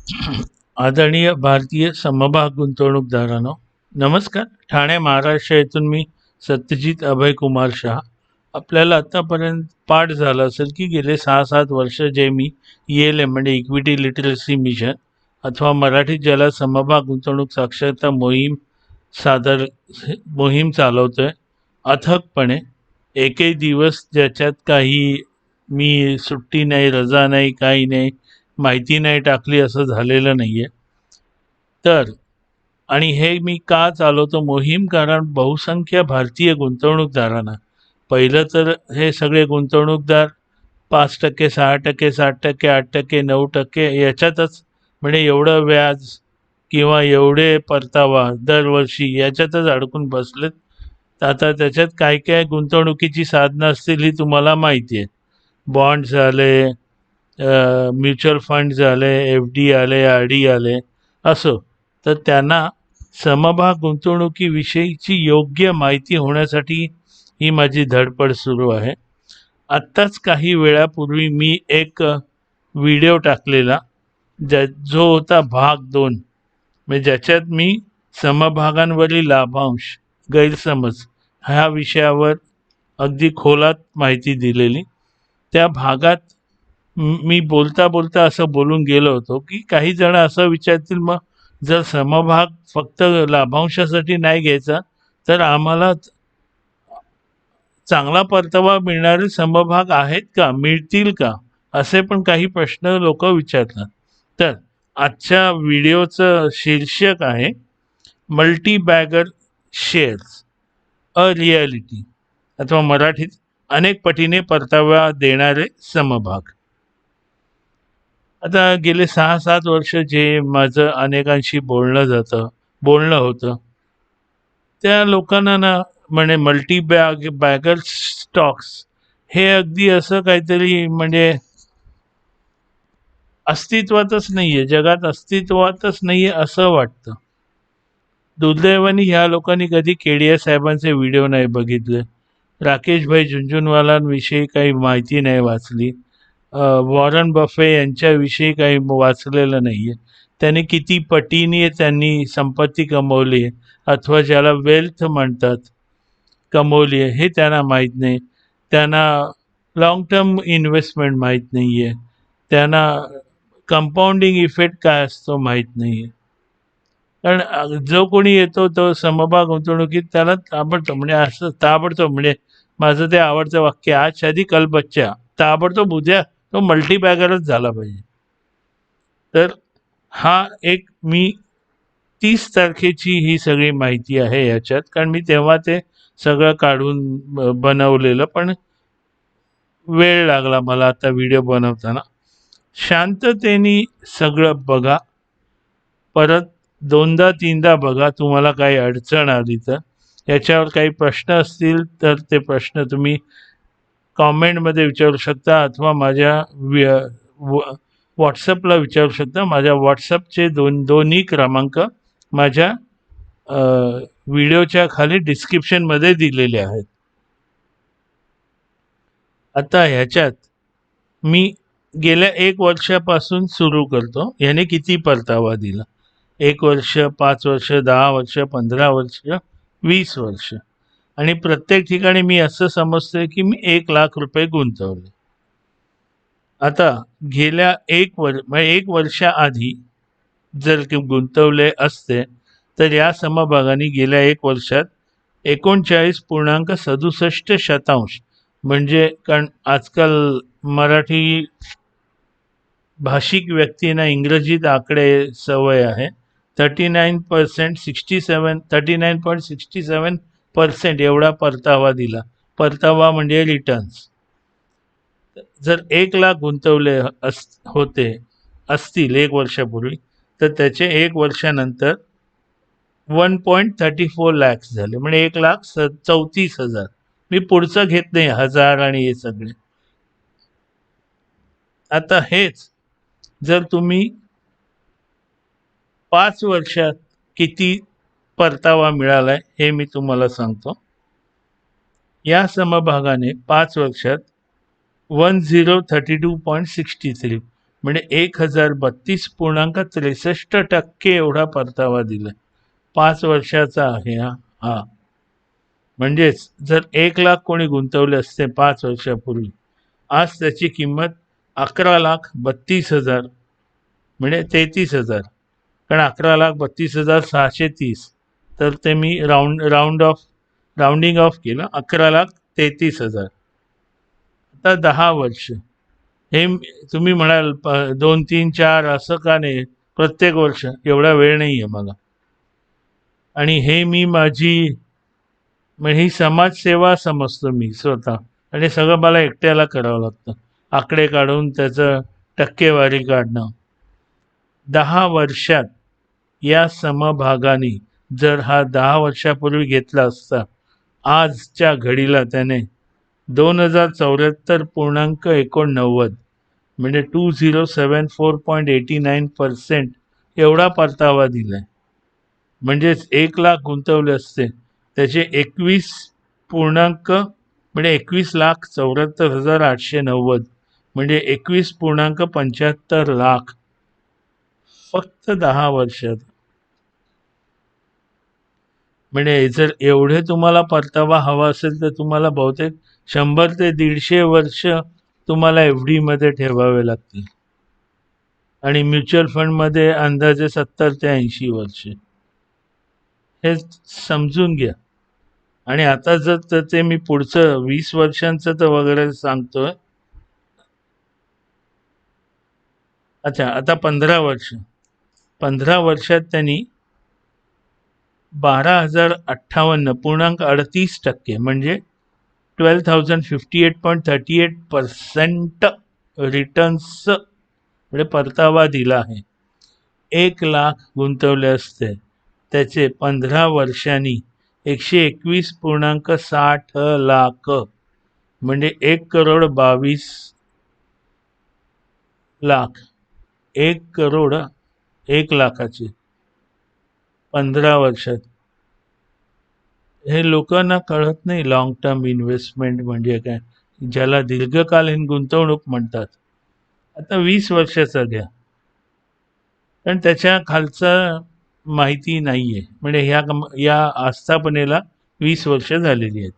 आदरणीय भारतीय समभाग गुंतवणूकदारांनो, नमस्कार. ठाणे महाराष्ट्र येथून मी सत्यजित अभय कुमार शहा. आपल्याला आतापर्यंत पाठ झाला असेल की गेले 6-7 वर्ष जे मी ELM म्हणजे इक्विटी लिटरसी मिशन अथवा मराठीत ज्याला समभाग गुंतवणूक साक्षरता मोहीम चालवतोय अथकपणे. एकही दिवस ज्याच्यात काही मी सुट्टी नाही, रजा नाही, काही नाही, माहिती नाही टाकली असं झालेलं नाही आहे. तर आणि हे मी का चालवतो मोहीम, कारण बहुसंख्य भारतीय गुंतवणूकदारांना, पहिलं तर हे सगळे गुंतवणूकदार 5%, 6%, 7%, 8%, 9% याच्यातच, म्हणजे एवढं व्याज किंवा एवढे परतावा दरवर्षी याच्यातच अडकून बसलेत. आता त्याच्यात काय काय गुंतवणुकीची साधनं असतील ही तुम्हाला माहिती आहे. बॉन्ड झाले, म्युच्युअल फंड झाले, FD आले, RD आले, असो. तर त्यांना समभाग गुंतवणुकीविषयीची योग्य माहिती होण्यासाठी ही माझी धडपड सुरू आहे. आत्ताच काही वेळापूर्वी मी एक व्हिडिओ टाकलेला जो होता भाग 2, म्हणजे ज्याच्यात मी समभागांवरील लाभांश गैरसमज ह्या विषयावर अगदी खोलात माहिती दिलेली. त्या भागात मी बोलता बोलता असं बोलून गेलो होतो की काही जण असं विचारतील, मग जर समभाग फक्त लाभांशासाठी नाही घ्यायचा तर आम्हाला चांगला परतावा मिळणारे समभाग आहेत का, मिळतील का, असे पण काही प्रश्न लोक विचारतात. तर आजच्या व्हिडिओचं शीर्षक आहे multi bagger shares a reality, अथवा मराठीत अनेक पटीने परतावा देणारे समभाग. आता गेले 6-7 वर्ष जे माझं अनेकांशी बोलणं होतं, त्या लोकांना ना म्हणे बॅगर स्टॉक्स हे अगदी असं काहीतरी, म्हणजे अस्तित्वातच नाहीये, जगात अस्तित्वातच नाहीये असं वाटतं. दुर्दैवाने ह्या लोकांनी कधी KDS साहेबांचे व्हिडिओ नाही बघितले, राकेशभाई झुंझुनवालांविषयी काही माहिती नाही वाचली, वॉरन बफे यांच्याविषयी काही वाचलेलं नाही आहे. त्यांनी किती पटीने त्यांनी संपत्ती कमवली आहे, अथवा ज्याला वेल्थ म्हणतात कमवली आहे, हे त्यांना माहीत नाही. त्यांना लॉंग टर्म इन्व्हेस्टमेंट माहीत नाही आहे. त्यांना कंपाऊंडिंग इफेक्ट काय असतो माहीत नाही आहे. कारण जो कोणी येतो तो समभाग गुंतवणुकीत, त्याला ताबडतोब म्हणजे माझं ते आवडतं वाक्य, आज शादी कल बच्चा, ताबडतोब उद्या तो मल्टीबॅगरच झाला पाहिजे. तर हा एक मी 30 तारखेची ही सगळी माहिती आहे याच्यात, कारण मी तेव्हा ते सगळं काढून बनवलेलं, पण वेळ लागला मला आता व्हिडिओ बनवताना. शांततेने सगळं बघा, परत 2दा-3दा बघा. तुम्हाला काही अडचण आली तर, याच्यावर काही प्रश्न असतील तर ते प्रश्न तुम्ही कॉमेंटमध्ये विचारू शकता, अथवा माझ्या व्हॉट्सअपला विचारू शकता. माझ्या व्हॉट्सअपचे दोन्ही क्रमांक माझ्या व्हिडिओच्या खाली डिस्क्रिप्शनमध्ये दिलेले आहेत. आता ह्याच्यात मी गेल्या 1 वर्षापासून सुरू करतो. ह्याने किती परतावा दिला, 1 वर्ष, 5 वर्ष, 10 वर्ष, 15 वर्ष, 20 वर्ष, आणि प्रत्येक ठिकाणी मी असं समजतोय की मी 1 लाख रुपये गुंतवले. आता गेल्या 1 वर्षाआधी जर गुंतवले असते तर या समभागाने गेल्या 1 वर्षात 39.67%, म्हणजे कारण आजकाल मराठी भाषिक व्यक्तींना इंग्रजीत आकडे सवय आहे, 39.67% एवढा परतावा दिला. परतावा म्हणजे रिटर्न्स. जर 1 लाख गुंतवले असतील 1 वर्षापूर्वी, तर त्याचे 1 वर्षानंतर 1.34 lakhs झाले, म्हणजे 1,34,000. मी पुढचं घेत नाही, 1000 आणि हे सगळे. आता हेच जर तुम्ही 5 वर्षात किती परतावा मिळालाय हे मी तुम्हाला सांगतो. या समभागाने 5 वर्षात 1032.63, म्हणजे 1032.63% एवढा परतावा दिला. 5 वर्षाचा आहे हा. हा म्हणजेच जर 1 लाख कोणी गुंतवले असते 5 वर्षापूर्वी, आज त्याची किंमत 11,32,000 म्हणजे 33,000. कारण 11,32,630, तर ते मी राऊंडिंग ऑफ केलं, 11,33,000. आता 10 वर्ष हे तुम्ही म्हणाल 2, 3, 4 असं का नाही, प्रत्येक वर्ष एवढा वेळ नाही आहे मला. आणि हे मी माझी म्हणजे ही समाजसेवा समजतो मी स्वतः. आणि सगळं मला एकट्याला करावं लागतं, आकडे काढून त्याचं टक्केवारी काढणं. 10 वर्षात या समभागाने जर हा 10 वर्षापूर्वी घेतला असता, आजच्या घडीला त्याने 2074.89 म्हणजे 2074.89% एवढा परतावा दिलाय. म्हणजेच 1 लाख गुंतवले असते, त्याचे 21.74,890 म्हणजे 21.75 लाख फक्त 10 वर्षात. म्हणजे जर एवढे तुम्हाला परतावा हवा असेल तर तुम्हाला बहुतेक 100 ते 150 वर्ष तुम्हाला FD मध्ये ठेवावे लागतील. आणि म्युच्युअल फंडमध्ये अंदाजे 70 ते 80 वर्ष. हे समजून घ्या. आणि आता जर ते मी पुढचं 20 वर्षांचं तर वगैरे सांगतोय. अच्छा, आता 15 वर्ष. 15 वर्षात त्यांनी 12,058.38% म्हणजे 12,058.38% रिटर्न्स म्हणजे परतावा दिला आहे. 1 लाख गुंतवले असते, त्याचे 15 वर्षांनी 121.60 लाख म्हणजे 1,22,00,000. 1,01,00,000 15 वर्षात. हे लोकांना कळत नाही लॉंग टर्म इन्व्हेस्टमेंट म्हणजे काय, ज्याला दीर्घकालीन गुंतवणूक म्हणतात. आता 20 वर्षाचा घ्या, पण त्याच्या खालचं माहिती नाही आहे. म्हणजे या आस्थापनेला 20 वर्ष झालेली आहेत.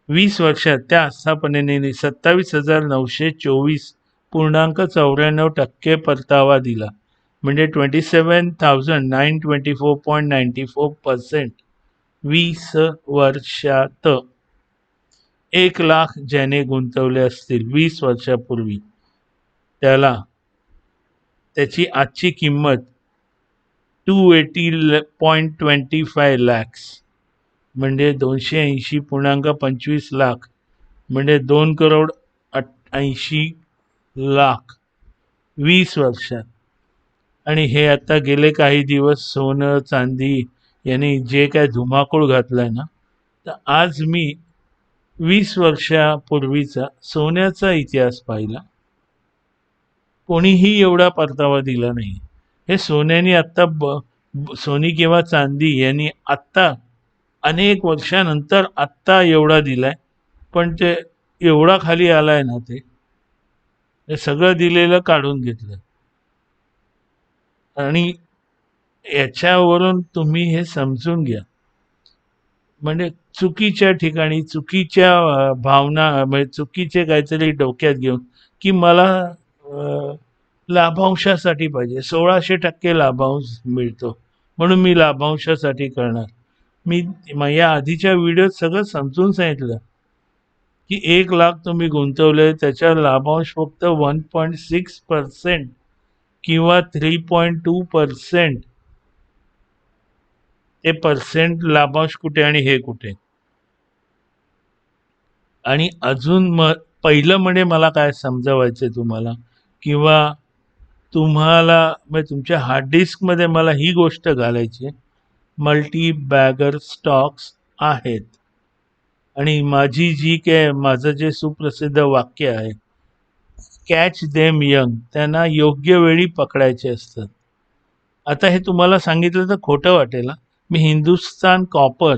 20 वर्षात त्या आस्थापनेने 27,924.94% परतावा दिला, म्हणजे 27,924.94%. 20 वर्षात. 1 लाख ज्याने गुंतवले असतील 20 वर्षापूर्वी, त्याची आजची किंमत 280.25 lakhs म्हणजे 280.25 लाख म्हणजे 2,80,00,000 20 वर्षात. आणि हे आता गेले काही दिवस सोनं चांदी यांनी जे काय धुमाकूळ घातलाय ना, तर आज मी 20 वर्षापूर्वीचा सोन्याचा इतिहास पाहिला. कोणीही एवढा परतावा दिला नाही. हे सोन्याने आत्ता सोनी किंवा चांदी यांनी आत्ता अनेक वर्षानंतर आत्ता एवढा दिलाय, पण ते एवढा खाली आलाय ना, ते सगळं दिलेलं काढून घेतलं. आणि याच्यावरून तुम्ही हे समजून घ्या, म्हणजे चुकीच्या ठिकाणी चुकीच्या भावना म्हणजे चुकीचे काहीतरी डोक्यात घेऊन की मला लाभांशासाठी पाहिजे, 1600% लाभांश मिळतो म्हणून मी लाभांशासाठी करणार. मी या आधीच्या व्हिडिओत सगळं समजून सांगितलं की 1 लाख तुम्ही गुंतवले, त्याच्या लाभांश फक्त 1.6% किंवा 3.2%. ते पर्सेंट लाभांश कुठे आणि हे कुठे. आणि अजून पहिलं म्हणजे मला काय समजावायचं तुम्हाला, किंवा तुम्हाला म्हणजे तुमच्या हार्ड डिस्कमध्ये मला ही गोष्ट घालायची, मल्टी बॅगर स्टॉक्स आहेत. आणि माझं जे सुप्रसिद्ध वाक्य आहे, कॅच देम यंग, त्यांना योग्य वेळी पकडायचे असतात. आता हे तुम्हाला सांगितलं तर खोटं वाटेल. मी हिंदुस्तान कॉपर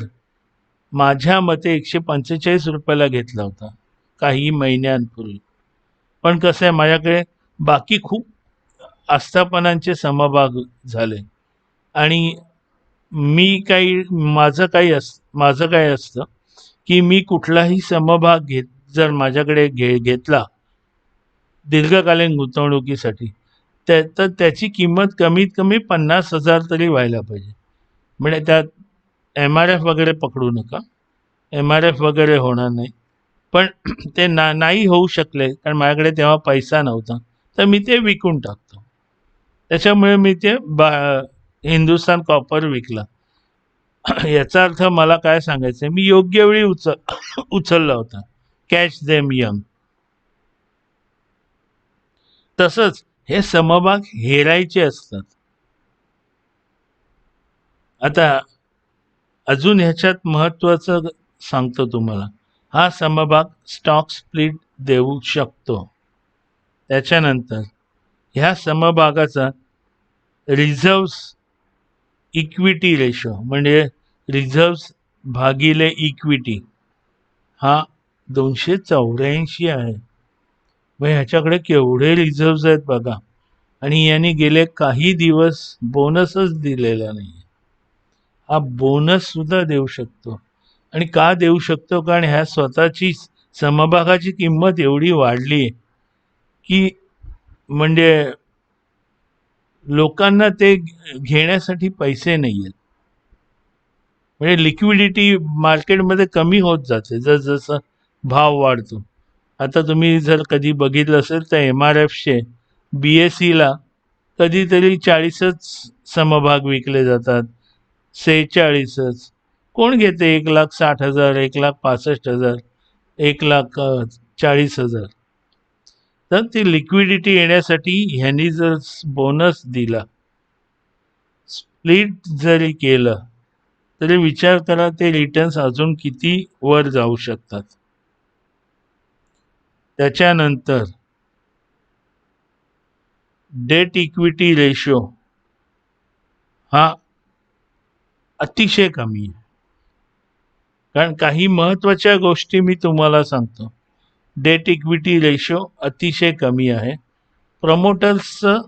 माझ्या मते 145 रुपयाला घेतला होता काही महिन्यांपूर्वी. पण कसं आहे, माझ्याकडे बाकी खूप आस्थापनांचे समभाग झाले आणि माझं काय असतं की मी कुठलाही समभाग जर माझ्याकडे घेतला दीर्घकालीन गुंतवणुकीसाठी, तर त्याची किंमत कमीत कमी 50,000 तरी व्हायला पाहिजे. म्हणजे त्यात MRF वगैरे पकडू नका. MRF वगैरे होणार नाही. पण ते नाही होऊ शकले, कारण माझ्याकडे तेव्हा पैसा नव्हता. तर मी ते विकून टाकतो. त्याच्यामुळे मी ते हिंदुस्थान कॉपर विकला. याचा अर्थ मला काय सांगायचं आहे, मी योग्य वेळी उचलला होता. Catch them young. तसंच हे समभाग हेरायचे असतात. आता अजून ह्याच्यात महत्वाचं सांगतो तुम्हाला, हा समभाग स्टॉक स्प्लिट देऊ शकतो. त्याच्यानंतर ह्या समभागाचा रिझर्व्स इक्विटी रेशो म्हणजे रिझर्व्स भागिले इक्विटी हा 284 आहे. मग ह्याच्याकडे केवढे रिझर्व्स आहेत बघा. आणि यांनी गेले काही दिवस बोनसच दिलेला नाही. हा बोनस सुद्धा देऊ शकतो. आणि का देऊ शकतो, कारण ह्या स्वतःची समभागाची किंमत एवढी वाढली आहे की म्हणजे लोकांना ते घेण्यासाठी पैसे नाही आहेत. म्हणजे लिक्विडिटी मार्केटमध्ये कमी होत जाते जसं भाव वाढतो. आता तुम्ही जर कधी बघितलं असेल तर MRFचे BSEला कधीतरी 40च समभाग विकले जातात, 46च. कोण घेते 1,60,000, 1,65,000, 1,40,000? तर ती लिक्विडिटी येण्यासाठी ह्यांनी जर बोनस दिला, स्प्लिट जरी केलं, तरी विचार करा ते रिटर्न्स अजून किती वर जाऊ शकतात. त्याच्यानंतर डेट इक्विटी रेशो हा अतिशय कमी आहे. कारण काही महत्वाच्या गोष्टी मी तुम्हाला सांगतो. डेट इक्विटी रेशो अतिशय कमी आहे. प्रमोटर्सचं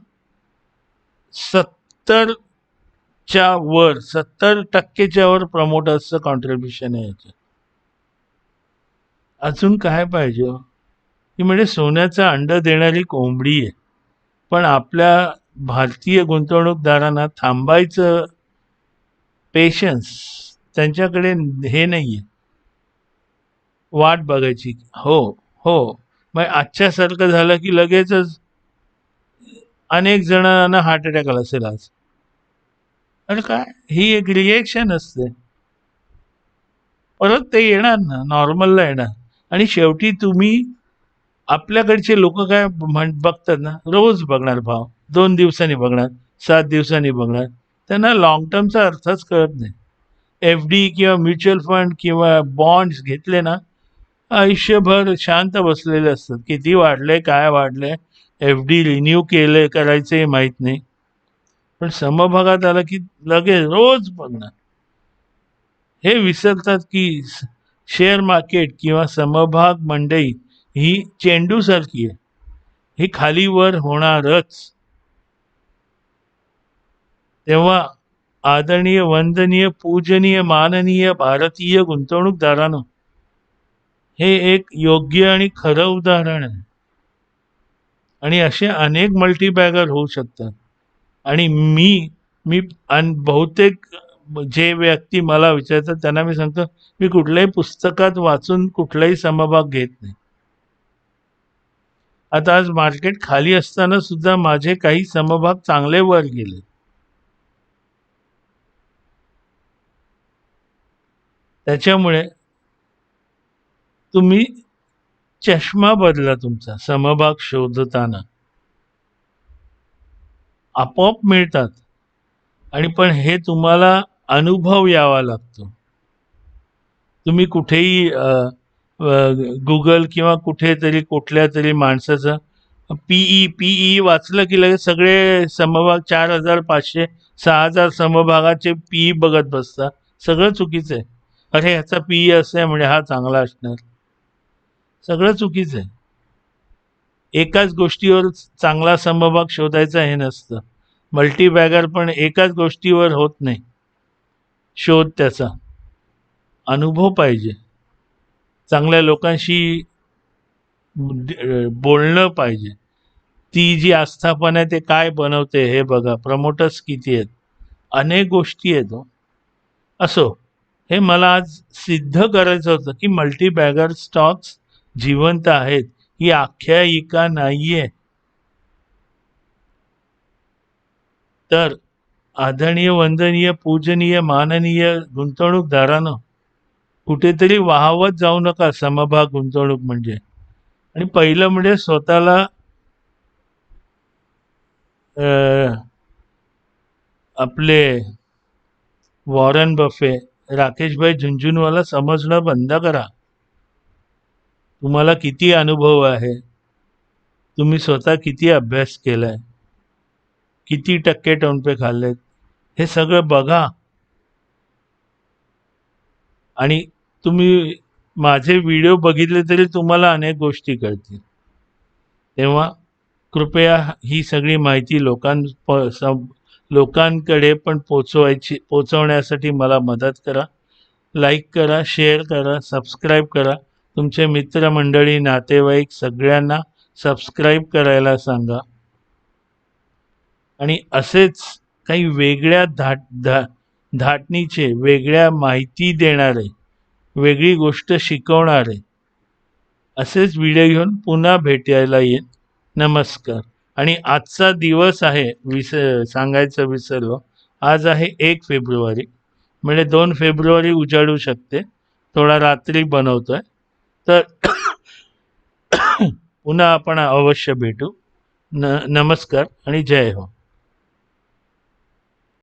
70% वर प्रमोटर्सचं कॉन्ट्रीब्युशन आहे याच्यात. अजून काय पाहिजे? ही म्हणजे सोन्याचं अंड देणारी कोंबडी आहे. पण आपल्या भारतीय गुंतवणूकदारांना थांबायचं पेशन्स त्यांच्याकडे हे नाहीये. वाट बघायची. हो हो, मग आजच्यासारखं झालं की लगेचच अनेक जणांना हार्ट अटॅक आला असेल आज. अरे काय, ही एक रिएक्शन असते. परत ते येणार ना, नॉर्मलला येणार. आणि शेवटी तुम्ही आपल्याकडचे लोक काय बघतात ना, रोज बघणार भाव, 2 दिवसांनी बघणार, 7 दिवसांनी बघणार. त्यांना लॉंग टर्मचा अर्थच कळत नाही. FD किंवा म्युच्युअल फंड किंवा बॉन्ड्स घेतले ना, आयुष्यभर शांत बसलेले असतात. किती वाढले, काय वाढले, FD रिन्यू करायचंही माहीत नाही. पण समभागात आलं की लगेच रोज बघणार. हे विसरतात की शेअर मार्केट किंवा समभाग मंडई ही चेंडूसारखी आहे. ही खाली वर होणारच. तेव्हा आदरणीय, वंदनीय, पूजनीय, माननीय भारतीय गुंतवणूकदारांनो, हे एक योग्य आणि खरं उदाहरण आहे. आणि असे अनेक मल्टीबॅगर होऊ शकतात. आणि मी बहुतेक जे व्यक्ती मला विचारतात त्यांना मी सांगतो, मी कुठल्याही पुस्तकात वाचून कुठलाही समभाग घेत नाही. आता आज मार्केट खाली असताना सुद्धा माझे काही समभाग चांगले वर गेले. त्याच्यामुळे तुम्ही चष्मा बदला तुमचा समभाग शोधताना. आपोआप मिळतात. आणि पण हे तुम्हाला अनुभव यावा लागतो. तुम्ही कुठेही गुगल किंवा कुठेतरी कुठल्या तरी माणसाचं पीई वाचलं की लगेच सगळे समभाग 4,500 6,000 समभागाचे पीई बघत बसता. सगळं चुकीचं आहे. अरे ह्याचा पीई असं आहे म्हणजे हा चांगला असणार. सगळं चुकीचं आहे. एकाच गोष्टीवर चांगला समभाग शोधायचा हे नसतं. मल्टीबॅगर पण एकाच गोष्टीवर होत नाही. शोध त्याचा अनुभव पाहिजे, चांगल्या लोकांशी बोलणं पाहिजे. ती जी आस्थापन आहे ते काय बनवते हे बघा. प्रमोटर्स किती आहेत, अनेक गोष्टी आहेत. असो, हे मला आज सिद्ध करायचं होतं की मल्टीबॅगर स्टॉक्स जिवंत आहेत, ही आख्यायिका नाहीये. तर आदरणीय, वंदनीय, पूजनीय, माननीय गुंतवणूकदारांनो, कुठेतरी वाहवत जाऊ नका समभाग गुंतवणूक म्हणजे. आणि पहिलं म्हणजे स्वतःला आपले वॉरन बफे, राकेशभाई झुंझुनवाला समजणं बंद करा. तुम्हाला किती अनुभव आहे, तुम्ही स्वतः किती अभ्यास केलाय, किती टक्के टोनपे खाल्लेत, हे सगळं बघा. आणि तुम्ही माझे व्हिडिओ बघितले तरी तुम्हाला अनेक गोष्टी कळतील. तेव्हा कृपया ही सगळी माहिती लोकांकडे पण पोचवण्यासाठी मला मदत करा. लाईक करा, शेअर करा, सबस्क्राईब करा. तुमचे मित्रमंडळी, नातेवाईक सगळ्यांना सबस्क्राईब करायला सांगा. आणि असेच काही वेगळ्या धाटणीचे, वेगळ्या माहिती देणारे, वेगळी गोष्ट शिकवणारे असेच व्हिडिओ घेऊन पुन्हा भेटायला येईन. नमस्कार. आणि आजचा दिवस आहे, सांगायचं विसरलो, आज आहे 1 फेब्रुवारी. म्हणजे 2 फेब्रुवारी उजाडू शकते. थोडा रात्री बनवतोय. तर पुन्हा आपण अवश्य भेटू. नमस्कार आणि जय हो.